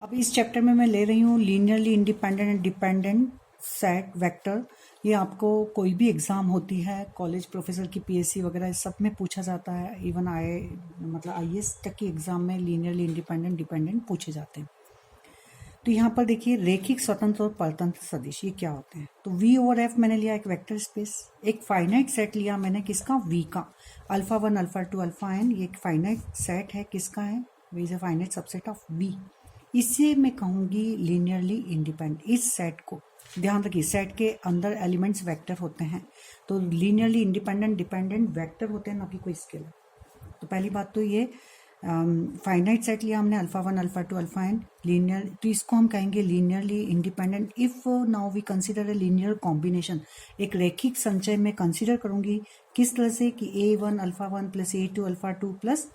अब इस चैप्टर में मैं ले रही हूँ linearly independent and dependent set vector. ये आपको कोई भी एग्ज़ाम होती है, कॉलेज प्रोफेसर की पीएससी वगैरह सब में पूछा जाता है। इवन आईएएस तक की एग्ज़ाम में लीनियरली इंडिपेंडेंट डिपेंडेंट पूछे जाते हैं। तो यहाँ पर देखिए रेखिक स्वतंत्र और परतंत्र सदिश ये क्या होते हैं। तो V ओवर F मैंने लिया एक वेक्टर स्पेस, एक फाइनाइट सेट लिया मैंने किसका, V का, अल्फा 1 अल्फा 2 अल्फा n। ये एक फाइनाइट सेट है, किसका है, V is a finite subset of V। इसे मैं कहूँगी लीनियरली इंडिपेंडेंट। इस सेट को ध्यान रखिए, सेट के अंदर एलिमेंट्स वेक्टर होते हैं, तो लीनियरली इंडिपेंडेंट डिपेंडेंट वेक्टर होते हैं, ना कि कोई स्केलर। तो पहली बात तो ये फाइनाइट सेट लिया हमने alpha 1 alpha 2 alpha n linear, तो इसको हम कहेंगे linearly independent if now we consider a linear combination. एक रैखिक संचय में कंसीडर करूंगी किस तरह से कि a1 alpha 1 plus a2 alpha 2 plus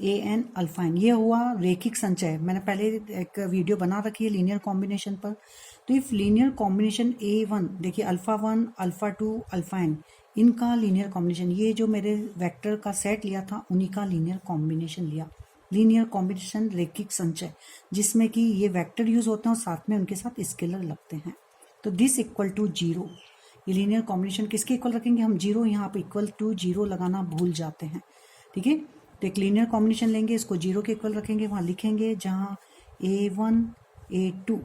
an alpha n। ये हुआ रेखिक संचय। मैंने पहले एक वीडियो बना रखी है लीनियर कॉम्बिनेशन पर। तो इफ लीनियर कॉम्बिनेशन a1, देखिए अल्फा 1 अल्फा 2 अल्फा n, इनका लीनियर कॉम्बिनेशन, ये जो मेरे वेक्टर का सेट लिया था उन्हीं का लीनियर कॉम्बिनेशन लिया। लीनियर कॉम्बिनेशन रेखिक संचय, जिसमें कि ये वेक्टर यूज होते हैं और साथ में उनके साथ स्केलर लगते हैं। तो दिस इक्वल टू 0, ये लीनियर कॉम्बिनेशन किसके इक्वल रखेंगे हम, 0। यहाँ पे इक्वल टू 0 लगाना भूल जाते हैं, ठीक है। तो एक लीनियर कॉम्बिनेशन लेंगे, इसको 0 के इक्वल रखेंगे, वहाँ लिखेंगे जहाँ a1 a2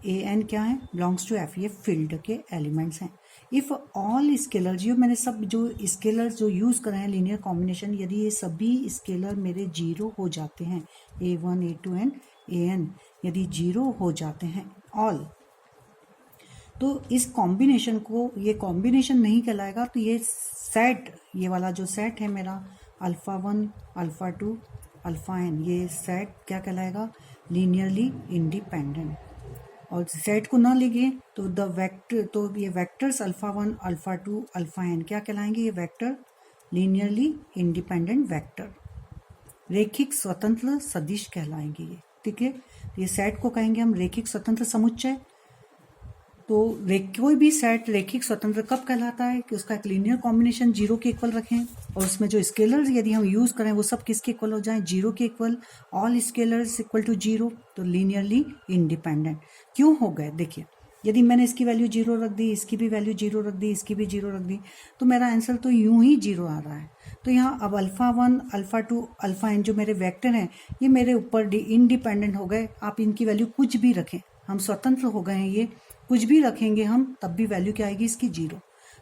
an क्या है, बिलोंग्स टू f, ये फील्ड के एलिमेंट्स हैं। इफ ऑल स्केलर, जो मैंने सब जो स्केलर जो यूज कर रहे हैं लीनियर कॉम्बिनेशन, यदि ये सभी स्केलर मेरे 0 हो जाते हैं, a1 a2 एंड an यदि 0 हो जाते हैं ऑल, तो इस कॉम्बिनेशन को, ये कॉम्बिनेशन नहीं कहलाएगा। तो ये सेट, ये वाला जो सेट है मेरा अल्फा 1 अल्फा 2 अल्फा n, ये सेट क्या कहलाएगा, लीनियरली इंडिपेंडेंट। और सेट को ना लिखे तो द वेक्टर, तो ये vectors alpha 1 alpha 2 alpha n क्या कहलाएंगे, ये वेक्टर लीनियरली इंडिपेंडेंट वेक्टर, रेखिक स्वतंत्र सदिश कहलाएंगे ये, ठीक है। ये सेट को कहेंगे हम रेखिक स्वतंत्र समुच्चय। तो कोई भी सेट रेखिक स्वतंत्र कब कहलाता है कि उसका एक लीनियर कॉम्बिनेशन 0 के इक्वल रखें, और उसमें जो स्केलर्स यदि हम यूज करें वो सब किसके इक्वल हो जाएं, 0 के equal, all scalars equal to 0। तो लीनियरली इंडिपेंडेंट क्यों हो गए, देखिए यदि मैंने इसकी वैल्यू 0 रख दी, इसकी भी वैल्यू 0 रख दी, इसकी भी 0 रख दी, तो मेरा आंसर तो यूं ही 0 आ रहा है। तो यहाँ अब अल्फा 1 अल्फा 2 अल्फा n जो मेरे वेक्टर हैं, ये मेरे ऊपर इंडिपेंडेंट हो गए। आप इनकी वैल्यू कुछ भी रखें, हम स्वतंत्र हो गए हैं, ये कुछ भी रखेंगे हम तब भी वैल्यू क्या आएगी इसकी, 0।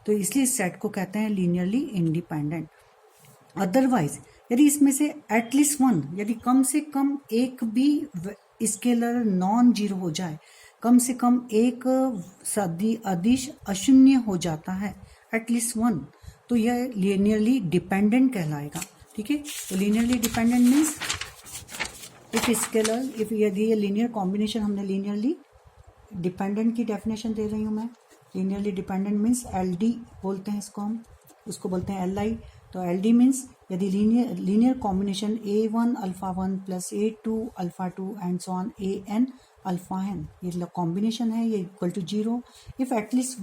तो इसलिए इस सेट को कहते हैं लीनियरली इंडिपेंडेंट। अदरवाइज यदि इसमें से एटलीस्ट वन, यदि कम से कम एक भी स्केलर नॉन 0 हो जाए, कम से कम एक अदिश अशून्य हो जाता है, एटलीस्ट वन, तो यह लीनियरली डिपेंडेंट कहलाएगा, ठीक है। तो linearly dependent means if scalar, if यदि ये लीनियर कॉम्बिनेशन, हमने लीनियरली डिपेंडेंट की डेफिनेशन दे रही हूँ मैं। लीनियरली डिपेंडेंट मीन्स LD बोलते हैं इसको हम, उसको बोलते हैं LI। तो LD मीन्स यदि linear combination a1 alpha 1 plus a2 alpha 2 and so on an alpha n, ये कॉम्बिनेशन है, ये equal to 0 if at least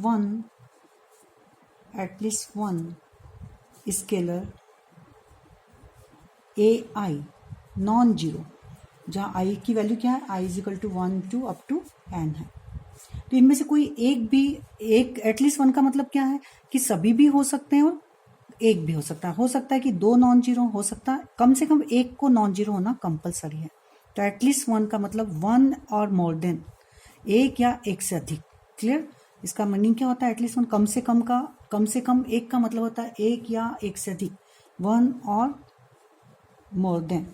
one scalar ai non 0, जहाँ i की वैल्यू क्या है, i is equal to 1 to up to n है। तो इनमें से कोई एक भी, एक एटलीस्ट वन का मतलब क्या है कि सभी भी हो सकते हैं और एक भी हो सकता है। हो सकता है कि 2 नॉन 0, हो सकता है कम से कम एक को नॉन 0 होना कंपलसरी है। तो एटलीस्ट वन का मतलब 1 और मोर देन, एक या एक से अधिक। क्लियर, इसका मीनिंग क्या होता है, एटलीस्ट वन कम से कम का, कम से कम एक का मतलब होता है एक या एक से अधिक, 1 और मोर देन,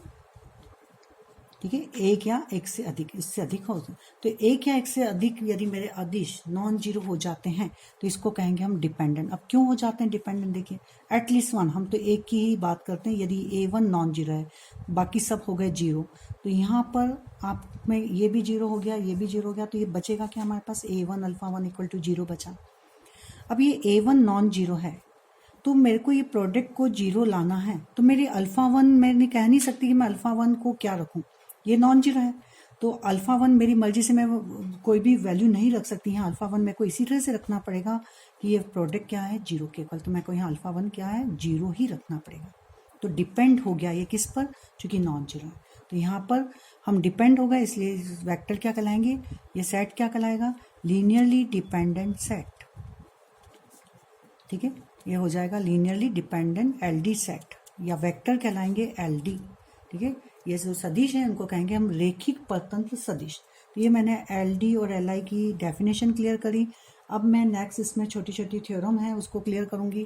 ठीक है, एक या एक से अधिक, इससे अधिक हो तो एक या एक से अधिक यदि मेरे अदिश नॉन 0 हो जाते हैं तो इसको कहेंगे हम डिपेंडेंट। अब क्यों हो जाते हैं डिपेंडेंट, देखिए एटलीस्ट वन, हम तो एक की ही बात करते हैं। यदि a1 नॉन 0 है, बाकी सब हो गए 0, तो यहाँ पर आप में ये भी 0 हो गया, ये भी 0 हो गया, तो ये बचेगा क्या हमारे पास, a1 अल्फा 1 इक्वल टू 0 बचा। अब ये a1 नॉन 0 है, तो मेरे को ये प्रोडक्ट को 0 लाना है, तो मेरी अल्फा 1 मैंने कह नहीं सकती कि मैं अल्फा 1 को क्या रखूं, ये नॉन 0 है। तो अल्फा 1 मेरी मर्जी से मैं कोई भी वैल्यू नहीं रख सकती। यहाँ अल्फा 1 मेरे को इसी तरह से रखना पड़ेगा कि ये प्रोडक्ट क्या है, 0 के इक्वल, तो मेरे को यहाँ अल्फा 1 क्या है, 0 ही रखना पड़ेगा। तो डिपेंड हो गया ये किस पर, चूंकि नॉन 0 है। तो यहाँ पर हम डिपेंड होगा, इसलिए वेक्टर क्या कहलाएंगे, ये सेट क्या कहलाएगा, लीनियरली डिपेंडेंट सेट। ठीक है, ये हो जाएगा लीनियरली डिपेंडेंट एलडी सेट, या वेक्टर कहलाएंगे एलडी। ठीक है, ये जो सदिश हैं उनको कहेंगे हम रेखिक परतंत्र सदिश। तो ये मैंने एलडी और एलआई की डेफिनेशन क्लियर करी। अब मैं नेक्स्ट इसमें छोटी छोटी थ्योरम है उसको क्लियर करूंगी।